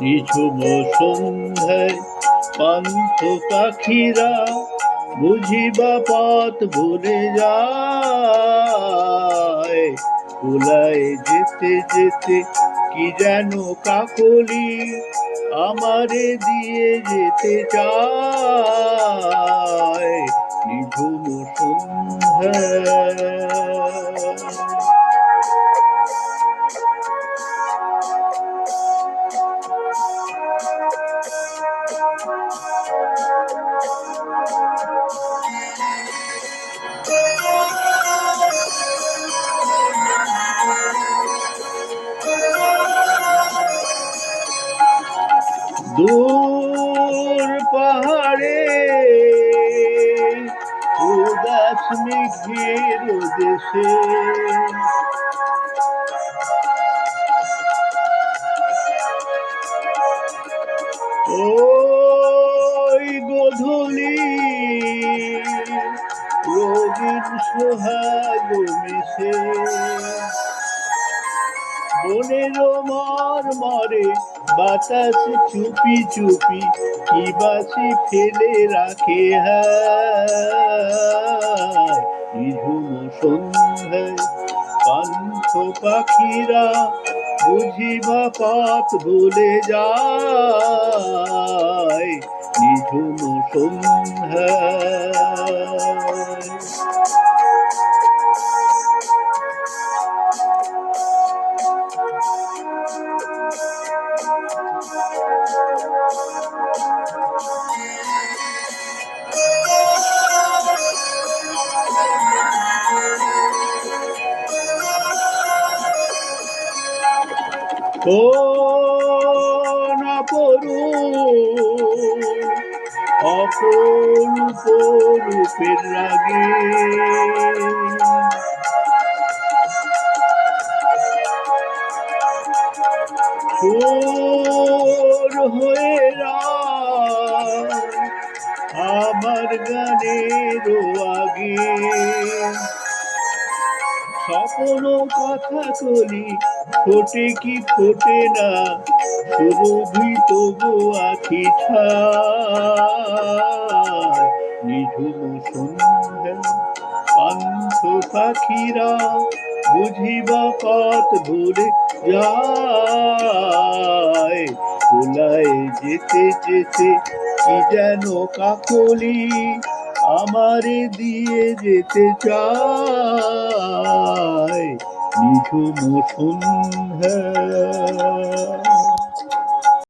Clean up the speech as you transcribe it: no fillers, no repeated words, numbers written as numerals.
নিঝুম সন্ধ্যায় পান্থ পাখিরা বুঝিবা পথ ভুলে যায়। কুলায় যেতে যেতে কি যেন কাকলি আমারে দিয়ে যেতে চায়। নিঝুম সন্ধ্যায় দূর পাহাড়ে উদাস মেঘের দেশে ওই গোধূলি রঙিন সোহাগ মিশে বনের মরে বাতাস চুপি চুপি কি বাসি ফেলে রাখে নিঝুম সন্ধ্যায় পান্থ পাখিরা বুঝিবা পথ ভুলে যায়। নিঝুম সন্ধ্যায় কোন অপরূপ রূপের রাগে সুর হয়ে আমার গানের আগে স্বপ্ন কথা কলি ফোটে কি ফোটে না সুরভি তবু আখি ছায়। নিঝুম সন্ধ্যা পান্থ পাখিরা বুঝিবা পথ ভুলে যায়। কুলায় যেতে যেতে কি যেন কাকলি আমারে দিয়ে যেতে চায়। নিঝুম সন্ধ্যা